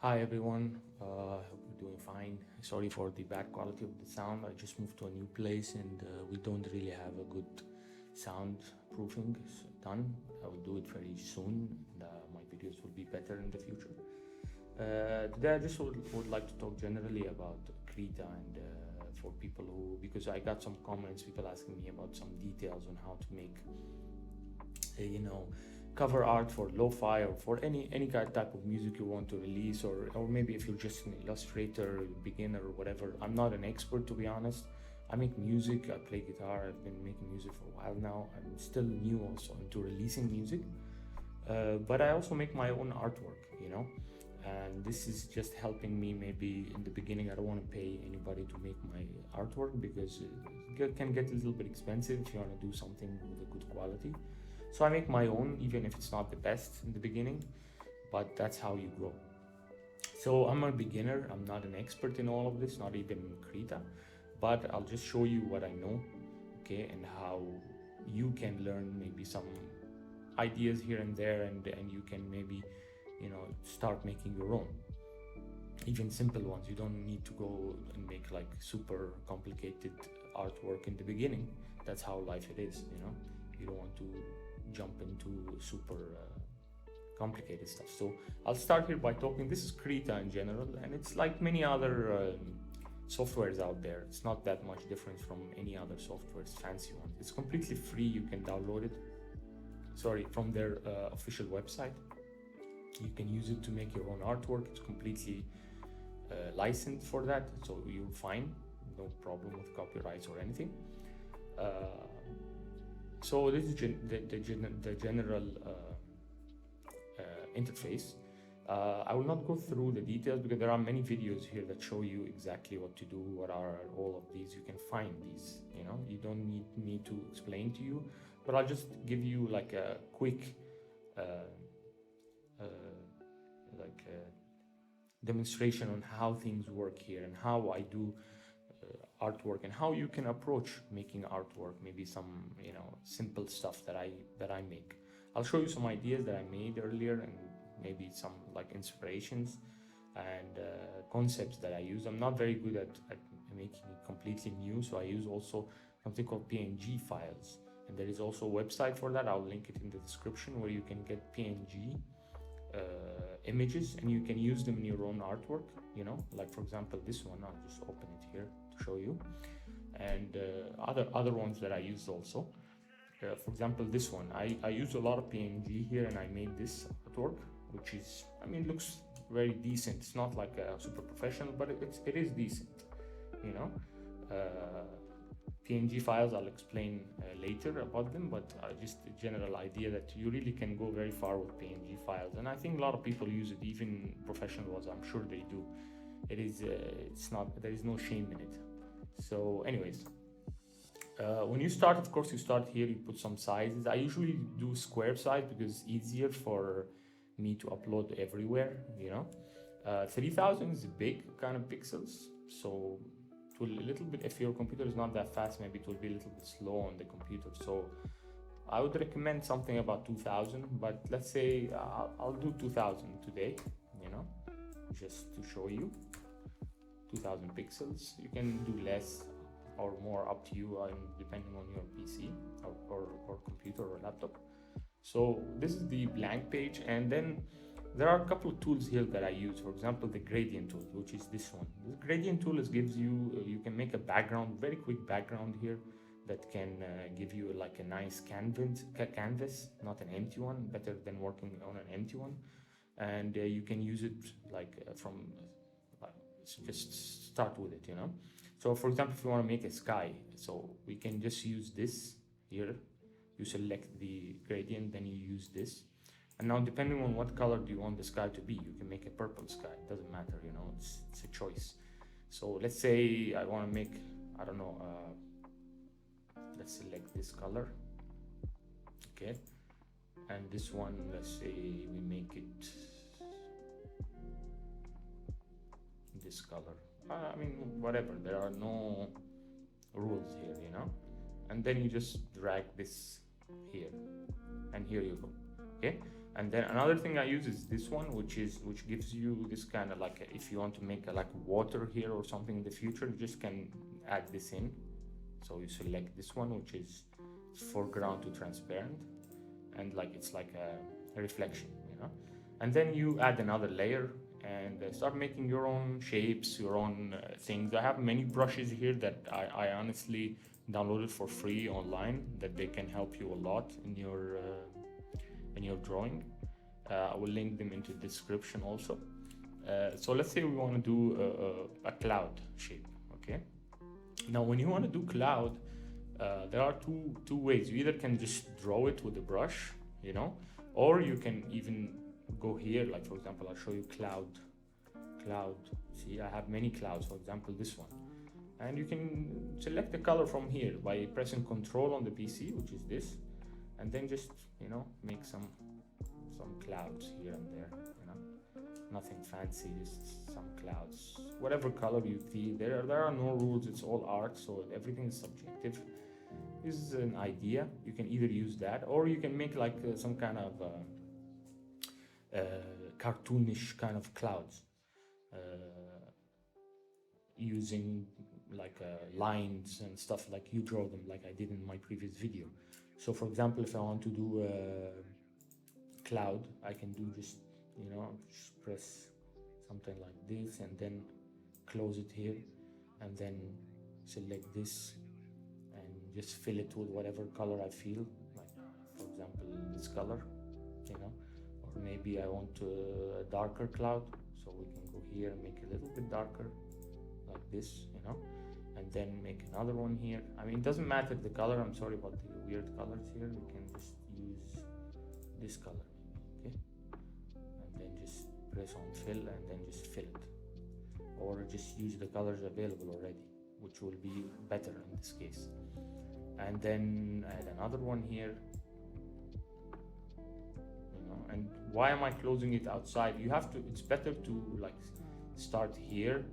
Hi everyone, hope you're doing fine. Sorry for the bad quality of the sound. I just moved to a new place and we don't really have a good sound proofing done. I will do it very soon and my videos will be better in the future. Today I just would like to talk generally about Krita and for people because I got some comments, people asking me about some details on how to make cover art for lo-fi or for any kind of type of music you want to release, or maybe if you're just an illustrator, beginner or whatever. I'm not an expert, to be honest. I make music, I play guitar, I've been making music for a while now. I'm still new also into releasing music, but I also make my own artwork, and this is just helping me. Maybe in the beginning I don't want to pay anybody to make my artwork because it can get a little bit expensive if you want to do something with a good quality. So I make my own, even if it's not the best in the beginning, but that's how you grow. So I'm a beginner, I'm not an expert in all of this, not even Krita, but I'll just show you what I know, okay, and how you can learn maybe some ideas here and there, and you can maybe, start making your own. Even simple ones. You don't need to go and make like super complicated artwork in the beginning. That's how life it is, You don't want to jump into super complicated stuff. So I'll start here by talking. This is Krita in general, and it's like many other softwares out there. It's not that much different from any other softwares, fancy ones. It's completely free. You can download it. From their official website. You can use it to make your own artwork. It's completely licensed for that, so you're fine. No problem with copyrights or anything. So this is the general interface. I will not go through the details because there are many videos here that show you exactly what to do, what are all of these. You can find these, you don't need me to explain to you, but I'll just give you like a quick demonstration on how things work here and how I do artwork and how you can approach making artwork. Maybe some simple stuff that I make. I'll show you some ideas that I made earlier and maybe some like inspirations and concepts that I use. I'm not very good at making it completely new, so I use also something called PNG Files, and there is also a website for that. I'll link it in the description, where you can get PNG images and you can use them in your own artwork. Like for example this one, I'll just open it here to show you, and other ones that I used also. For example this one, I used a lot of PNG here and I made this artwork, which is, looks very decent. It's not like a super professional, but it is decent. PNG files, I'll explain later about them, but just a general idea that you really can go very far with PNG files, and I think a lot of people use it, even professional ones. I'm sure they do. It is it's not, there is no shame in it. So anyways, when you start, of course you start here, you put some sizes. I usually do square size because it's easier for me to upload everywhere. 3000 is big kind of pixels, so a little bit, if your computer is not that fast, maybe it will be a little bit slow on the computer. So I would recommend something about 2000, but let's say I'll do 2000 today, just to show you 2000 pixels. You can do less or more, up to you, depending on your PC or computer or laptop. So this is the blank page, and then there are a couple of tools here that I use. For example, the gradient tool, which is this one. The gradient tool gives you, you can make a background, very quick background here, that can give you like a nice canvas, not an empty one, better than working on an empty one. And you can use it like just start with it, So for example, if you want to make a sky, so we can just use this here. You select the gradient, then you use this. And now, depending on what color do you want the sky to be, you can make a purple sky. It doesn't matter, it's a choice. So let's say I want to make, I don't know, let's select this color, okay? And this one, let's say we make it this color. Whatever, there are no rules here, And then you just drag this here, and here you go, okay? And then another thing I use is this one, which gives you this kind of like, if you want to make a, like water here or something in the future, you just can add this in. So you select this one, which is foreground to transparent, and like it's like a reflection, you know. And then you add another layer and start making your own shapes, your own things. I have many brushes here that I honestly downloaded for free online, that they can help you a lot in your drawing. I will link them into the description also. So let's say we want to do a cloud shape, okay? Now when you want to do cloud, there are two ways. You either can just draw it with a brush, you know, or you can even go here, like for example, I'll show you cloud. See, I have many clouds, for example this one, and you can select the color from here by pressing Control on the PC, which is this, and then just, you know, make some clouds here and there, you know, nothing fancy, just some clouds, whatever color you feel. There are no rules, it's all art, so everything is subjective. This is an idea. You can either use that, or you can make like some kind of cartoonish kind of clouds, using like lines and stuff, like you draw them, like I did in my previous video. So for example, if I want to do a cloud, I can do just, you know, just press something like this and then close it here, and then select this and just fill it with whatever color I feel, like for example this color, you know. Or maybe I want a darker cloud, so we can go here and make it a little bit darker, like this, you know, and then make another one here. I mean, it doesn't matter the color, I'm sorry about the weird colors here. We can just use this color, okay, and then just press on fill and then just fill it, or just use the colors available already, which will be better in this case. And then add another one here, you know. And why am I closing it outside? You have to, it's better to like start here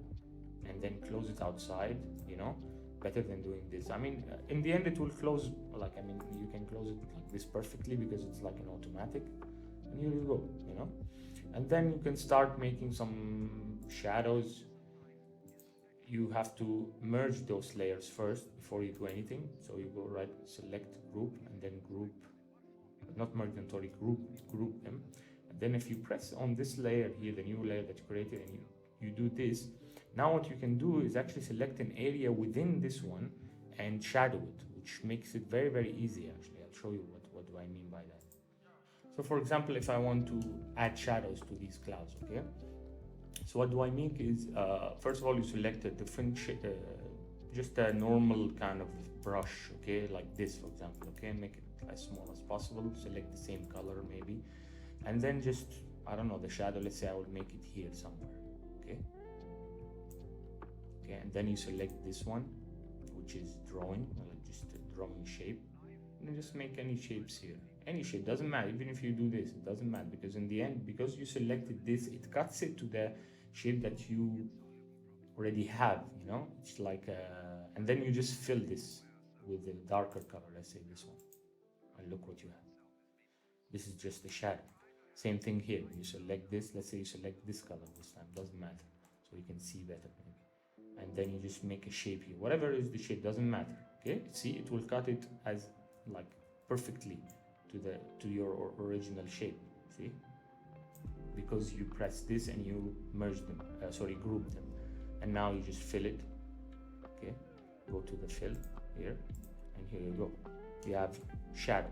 and then close it outside, you know, better than doing this. I mean, in the end it will close, like, I mean, you can close it like this perfectly because it's like an automatic, and here you go, you know. And then you can start making some shadows. You have to merge those layers first before you do anything. So you go right, select group, and then group, not merge them, sorry, group them. And then if you press on this layer here, the new layer that you created, and you do this, now what you can do is actually select an area within this one and shadow it, which makes it very, very easy actually. I'll show you what do I mean by that. So for example, if I want to add shadows to these clouds, okay? So what do I mean is, first of all, you select a different just a normal kind of brush, okay, like this for example, okay, make it as small as possible, select the same color maybe, and then just, I don't know, the shadow, let's say I will make it here somewhere, okay, and then you select this one, which is drawing, just a drawing shape, and then just make any shapes here, any shape, doesn't matter. Even if you do this, it doesn't matter, because in the end, because you selected this, it cuts it to the shape that you already have, you know. It's like and then you just fill this with a darker color, let's say this one, and look what you have. This is just a shadow. Same thing here, you select this, let's say you select this color this time, doesn't matter, so you can see better maybe. And then you just make a shape here, whatever is the shape, doesn't matter, okay. See, it will cut it as like perfectly to your original shape, see, because you press this and you merge them, group them, and now you just fill it, okay. Go to the fill here, and here you go, you have shadow.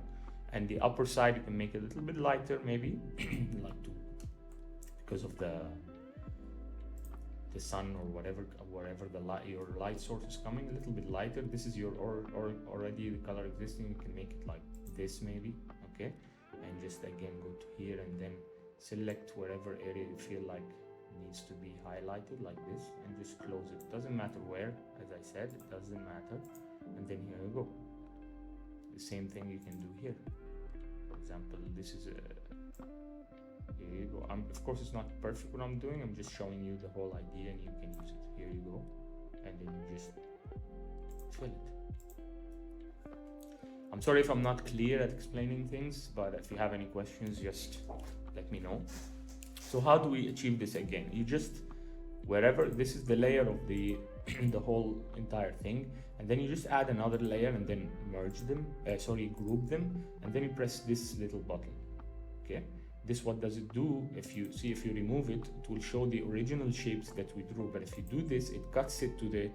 And the upper side you can make it a little bit lighter maybe, like because of the sun or wherever the light, your light source is coming, a little bit lighter. This is your already the color existing, you can make it like this maybe, okay. And just again go to here and then select wherever area you feel like needs to be highlighted like this, and just close it. Doesn't matter where, as I said, it doesn't matter. And then here you go, the same thing you can do here. For example, this is here you go. Of course it's not perfect what I'm doing, I'm just showing you the whole idea, and you can use it. Here you go, and then you just fill it. I'm sorry if I'm not clear at explaining things, but if you have any questions, just let me know. So how do we achieve this again? You just, wherever, this is the layer of the the whole entire thing, and then you just add another layer and then merge them, group them, and then you press this little button. Okay, this, what does it do? If you see, if you remove it, it will show the original shapes that we drew, but if you do this, it cuts it to the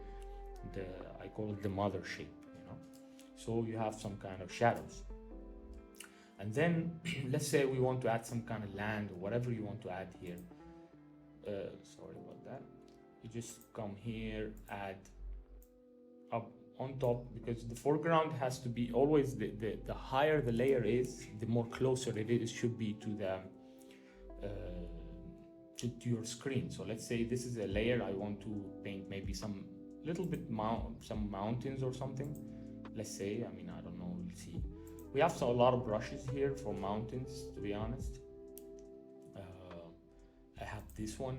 I call it the mother shape, you know, so you have some kind of shadows. And then let's say we want to add some kind of land or whatever you want to add here. Sorry about that. You just come here, add up on top, because the foreground has to be always the higher the layer is, the more closer it is should be to the to your screen. So let's say this is a layer I want to paint maybe some little bit some mountains or something. Let's say, I mean, I don't know, we'll see. We have a lot of brushes here for mountains, to be honest. I have this one,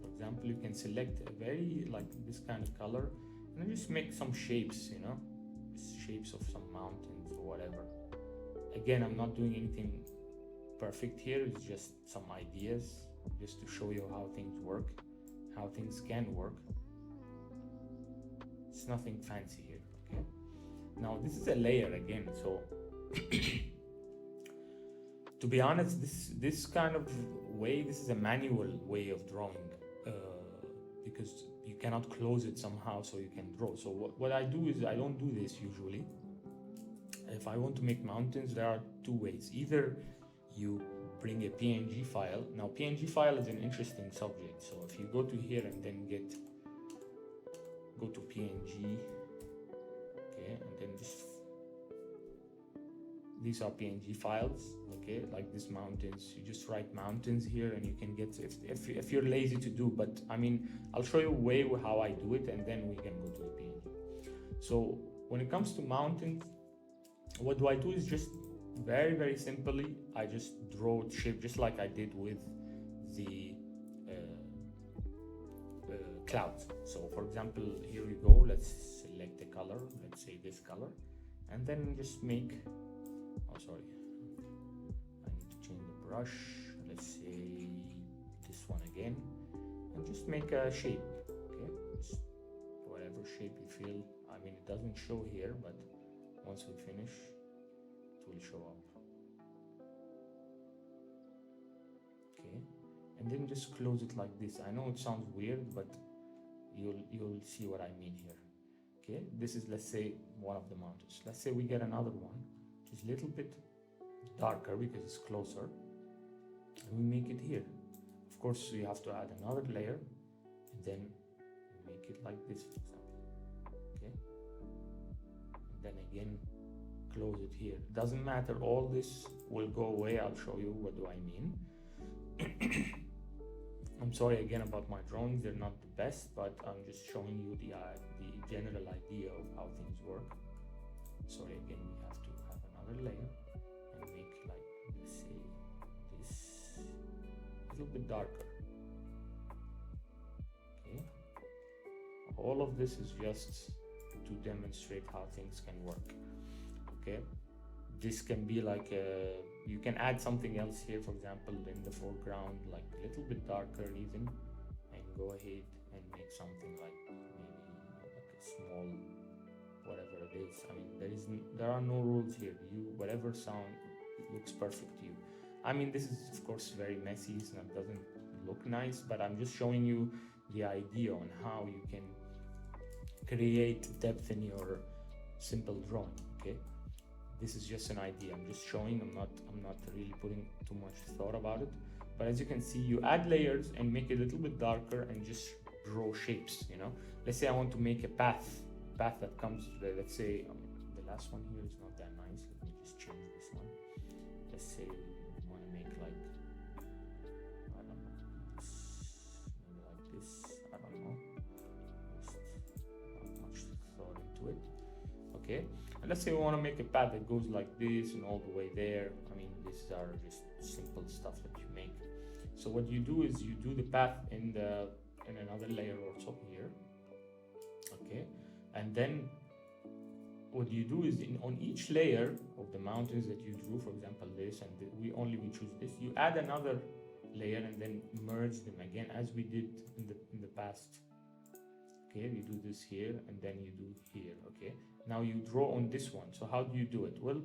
for example. You can select a very, like, this kind of color, and then just make some shapes, you know, shapes of some mountains or whatever. Again, I'm not doing anything perfect here, it's just some ideas, just to show you how things work, how things can work. It's nothing fancy here, okay? Now, this is a layer again, so to be honest, this kind of way, this is a manual way of drawing, because you cannot close it somehow so you can draw. So what I do is, I don't do this usually. If I want to make mountains, there are two ways. Either you bring a PNG file. Now, PNG file is an interesting subject. So if you go to here and then go to PNG, okay, and then these are PNG files, okay, like these mountains. You just write mountains here and you can get, if you're lazy to do, but I mean, I'll show you how I do it, and then we can go to the PNG. So when it comes to mountains, what do I do is just very, very simply, I just draw the shape just like I did with the clouds. So for example, here we go, let's select the color, let's say this color, and then just make, oh sorry, I need to change the brush, let's say this one again, and just make a shape, okay, just whatever shape you feel. I mean, it doesn't show here, but once we finish, it will show up. Okay, and then just close it like this. I know it sounds weird, but you'll see what I mean here. Okay, this is, let's say, one of the mountains. Let's say we get another one, which is a little bit darker because it's closer, and we make it here. Of course, you have to add another layer, and then make it like this, for example. Okay, and then again, close it here. Doesn't matter, all this will go away. I'll show you what do I mean. I'm sorry again about my drawings, they're not the best, but I'm just showing you the general idea of how things work. Sorry, again, we have to have another layer and make, like, let's say this a little bit darker. Okay, all of this is just to demonstrate how things can work. Okay, this can be like you can add something else here, for example, in the foreground, like a little bit darker even, and go ahead and make something like maybe like a small, whatever it is. I mean, there are no rules here. Whatever sound looks perfect to you. I mean, this is of course very messy, so it doesn't look nice, but I'm just showing you the idea on how you can create depth in your simple drawing. Okay, this is just an idea. I'm just showing. I'm not really putting too much thought about it. But as you can see, you add layers and make it a little bit darker and just draw shapes. You know, let's say I want to make a path that comes to the, let's say the last one here is not that nice. Let me just change this one. Let's say we want to make like, I don't know, maybe like this. I don't know. Just not much thought into it. Okay. And let's say we want to make a path that goes like this and all the way there. I mean, these are just simple stuff that you make. So what you do is you do the path in another layer also here. Okay, and then what you do is on each layer of the mountains that you drew, for example this, and we choose this, you add another layer and then merge them again as we did in the past. Okay, you do this here and then you do here. Okay, now you draw on this one. So how do you do it? Well,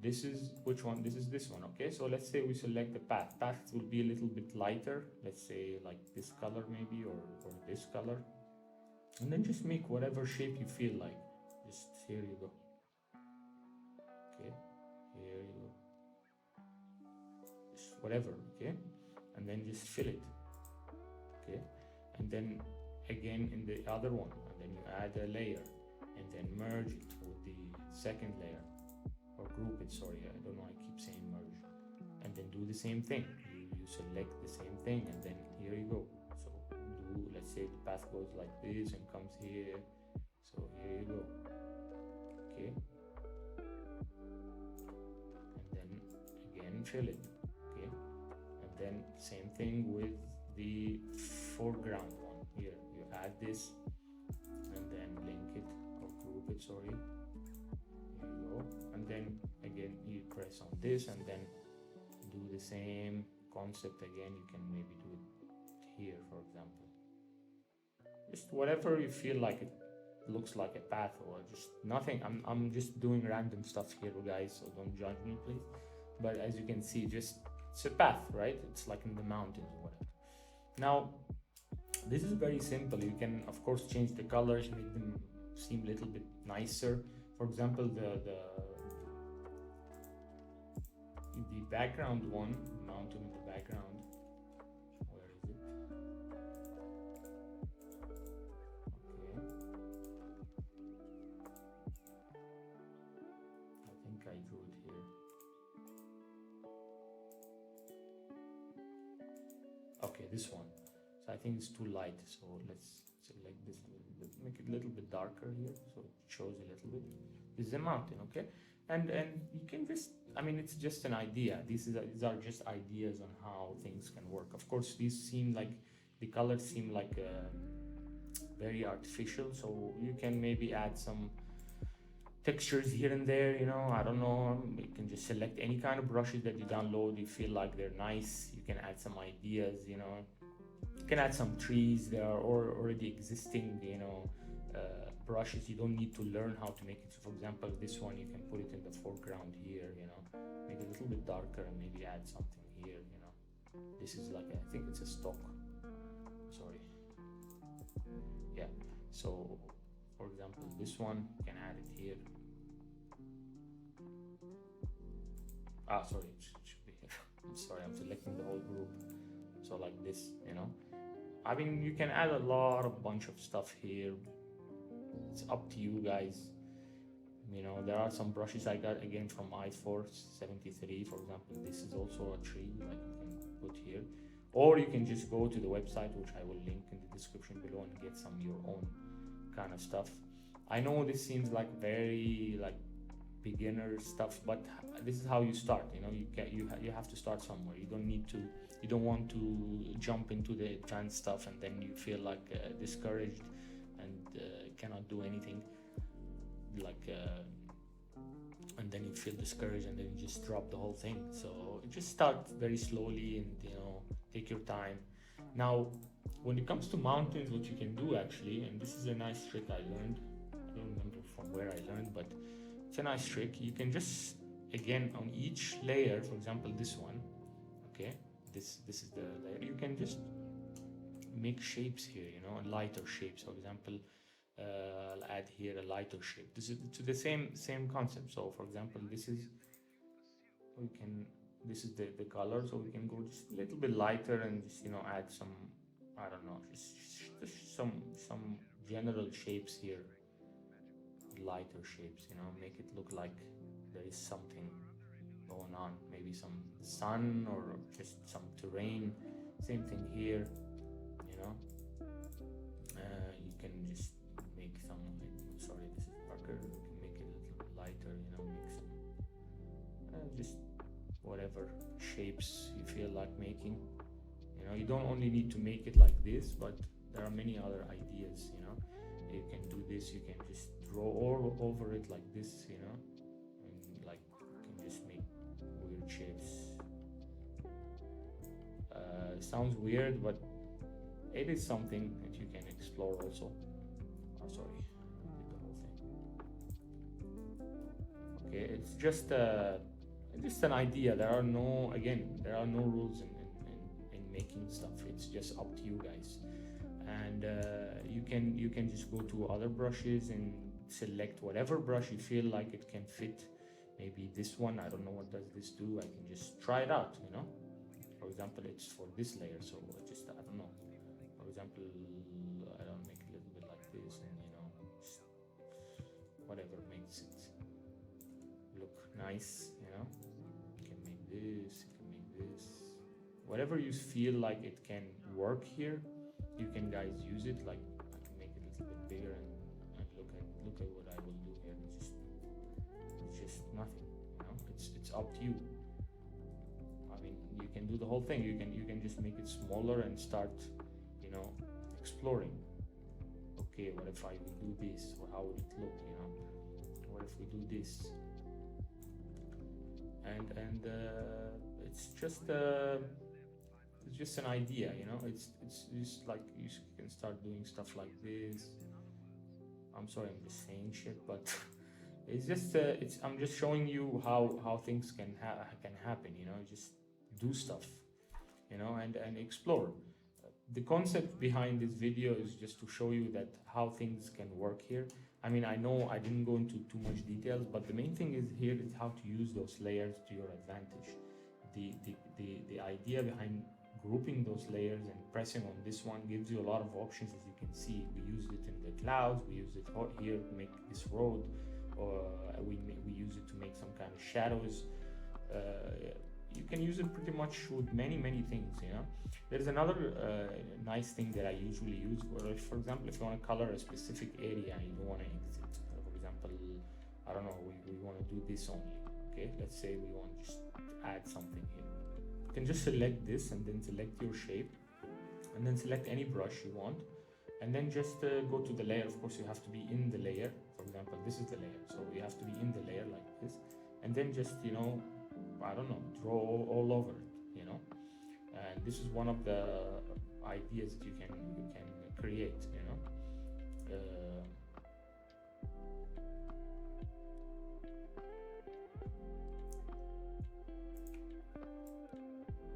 this is which one? This is this one. Okay, so let's say we select the path. Path will be a little bit lighter, let's say like this color maybe, or this color, and then just make whatever shape you feel like. Just here you go. Okay, here you go, just whatever. Okay, and then just fill it. Okay, and then again in the other one, and then you add a layer and then merge it with the second layer, or group it, sorry, I don't know, I keep saying merge, and then do the same thing. You select the same thing and then here you go. So do, let's say the path goes like this and comes here, so here you go. Okay, and then again fill it. Okay, and then same thing with the foreground one. Here you add this and then link it or group it, sorry, here you go, and then again you press on this and then do the same concept again. You can maybe do it here, for example, just whatever you feel like it looks like a path or just nothing. I'm just doing random stuff here, guys, so don't judge me please. But as you can see, just it's a path, right? It's like in the mountains or whatever. Now this is very simple. You can of course change the colors, make them seem a little bit nicer. For example, the background one, mountain in the background, where is it? Okay, I think I drew it here. Okay, this one. So I think it's too light, so let's select this a little bit, make it a little bit darker here so it shows a little bit. This is a mountain, okay? And you can just, I mean, it's just an idea. These are just ideas on how things can work. Of course, these seem like, the colors seem like very artificial, so you can maybe add some textures here and there, you know, I don't know. You can just select any kind of brushes that you download, you feel like they're nice. You can add some ideas, you know. You can add some trees. There are already existing, you know, brushes. You don't need to learn how to make it. So for example, this one, you can put it in the foreground here, you know, make it a little bit darker and maybe add something here, you know. This is like, I think it's a stock, sorry, yeah. So for example, this one, you can add it here. Sorry, it should be here. I'm sorry, I'm selecting the whole group. So like this, you know, I mean, you can add a bunch of stuff here. It's up to you guys. You know, there are some brushes I got again from i473, for example. This is also a tree, like you can put here, or you can just go to the website, which I will link in the description below, and get some your own kind of stuff. I know this seems like very like beginner stuff, but this is how you start. You know, you have to start somewhere. You don't want to jump into the advanced stuff and then you feel like discouraged and cannot do anything, like and then you feel discouraged and then you just drop the whole thing. So just start very slowly and, you know, take your time. Now when it comes to mountains, what you can do actually, and this is a nice trick I learned, I don't remember from where I learned, but it's a nice trick. You can just, again, on each layer, for example this one, okay, this is the layer, you can just make shapes here, you know, lighter shapes. For example, I'll add here a lighter shape. This is to the same concept. So for example, this is the color, so we can go just a little bit lighter and just, you know, add some, I don't know, just some general shapes here, lighter shapes, you know, make it look like there is something going on, maybe some sun or just some terrain. Same thing here, you know. You can just make some, sorry, this is darker, you can make it a little bit lighter, you know, make some just whatever shapes you feel like making. You know, you don't only need to make it like this, but there are many other ideas, you know. You can do this, you can just draw all over it like this, you know, and like you can just make weird shapes. Sounds weird, but it is something that you can explore also. Oh, sorry, I did the whole thing. Okay, it's just an idea. There are no, again, there are no rules in making stuff. It's just up to you guys. And you can just go to other brushes and select whatever brush you feel like it can fit. Maybe this one, I don't know what does this do. I can just try it out, you know. For example, it's for this layer, so just, I don't know. For example, I don't make a little bit like this, and you know, just whatever makes it look nice, you know. You can make this, you can make this, whatever you feel like it can work here. You can guys use it. Like I can make it a little bit bigger, and look at what I will do here. It's just nothing, you know. It's up to you. I mean, you can do the whole thing. You can just make it smaller and start, you know, exploring. Okay, what if I do this? Or how would it look? You know, what if we do this? And it's just an idea, you know. It's just like you can start doing stuff like this. I'm sorry, I'm just saying shit, but it's just I'm just showing you how things can happen, you know. Just do stuff, you know, and explore. The concept behind this video is just to show you that how things can work here. I mean, I know I didn't go into too much details, but the main thing is here is how to use those layers to your advantage. The idea behind grouping those layers and pressing on this one gives you a lot of options. As you can see, we used it in the clouds, we used it here to make this road, or we use it to make some kind of shadows. You can use it pretty much with many things, you know. There's another nice thing that I usually use, for example, if you want to color a specific area and you don't want to exit. For example, I don't know, we want to do this only. Okay, let's say we want just to add something here. You can just select this and then select your shape, and then select any brush you want, and then just go to the layer. Of course, you have to be in the layer. For example, this is the layer, so you have to be in the layer like this, and then just, you know, I don't know, draw all over it, you know. And this is one of the ideas that you can create, you know.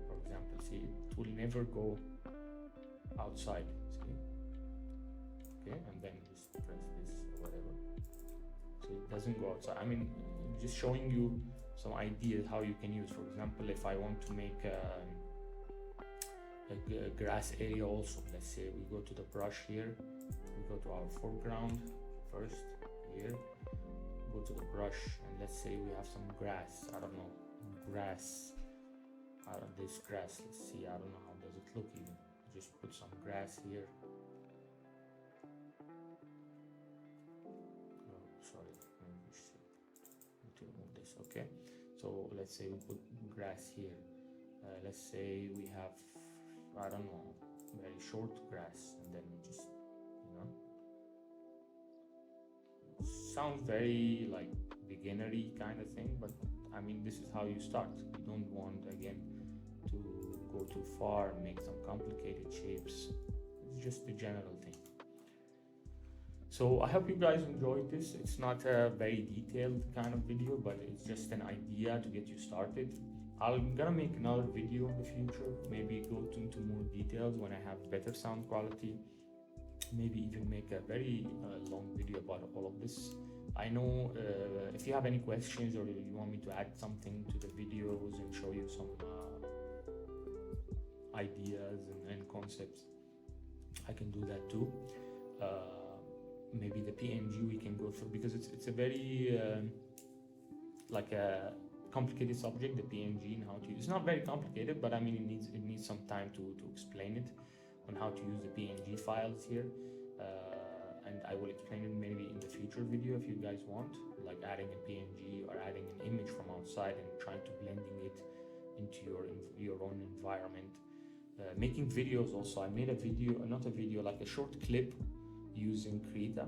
For example, see, it will never go outside, see. Okay, and then just press this or whatever, so it doesn't go outside. I mean, just showing you some ideas how you can use. For example, if I want to make a grass area also, let's say we go to the brush here, we go to our foreground first here, go to the brush, and let's say we have some grass. I don't know, grass, this grass, let's see, I don't know how does it look even. Just put some grass here. Oh, sorry, let me need to remove this. Okay, so let's say we put grass here. Let's say we have, I don't know, very short grass, and then we just, you know, sounds very like beginnery kind of thing, but I mean, this is how you start. You don't want, again, to go too far and make some complicated shapes. It's just a general thing. So I hope you guys enjoyed this. It's not a very detailed kind of video, but it's just an idea to get you started. I'm gonna make another video in the future, maybe go into more details when I have better sound quality, maybe even make a very long video about all of this. I know if you have any questions or you want me to add something to the videos and show you some ideas and concepts, I can do that too. Maybe the PNG we can go through, because it's a very like a complicated subject, the PNG, and how to use. It's not very complicated, but I mean, it needs some time to explain it on how to use the PNG files here, and I will explain it maybe in the future video if you guys want, like adding a PNG or adding an image from outside and trying to blending it into your own environment. Making videos also. I made a video, not a video, like a short clip using Krita.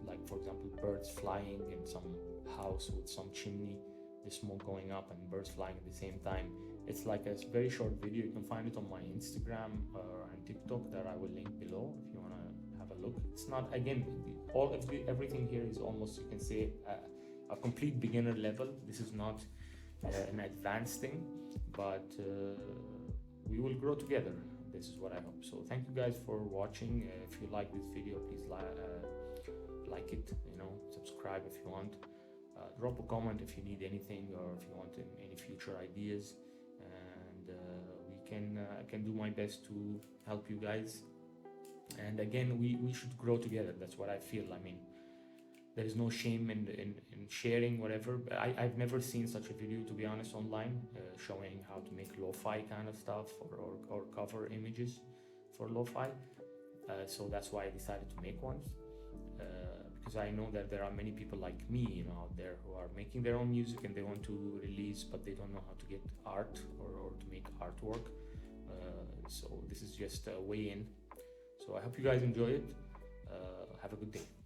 Like for example, birds flying in some house with some chimney, the smoke going up and birds flying at the same time. It's like a very short video. You can find it on my Instagram and TikTok that I will link below if you want to have a look. It's not, again, everything here is almost, you can say, a complete beginner level. This is not an advanced thing, but we will grow together. This is what I hope. So thank you guys for watching. If you like this video, please like it, subscribe if you want. Drop a comment if you need anything or if you want any future ideas, and I can do my best to help you guys. And again, we should grow together. That's what I feel. I mean, there is no shame in sharing whatever. I've never seen such a video, to be honest, online, showing how to make lo-fi kind of stuff or cover images for lo-fi. So that's why I decided to make one. Because I know that there are many people like me, out there who are making their own music and they want to release, but they don't know how to get art or to make artwork. So this is just a way in. So I hope you guys enjoy it. Have a good day.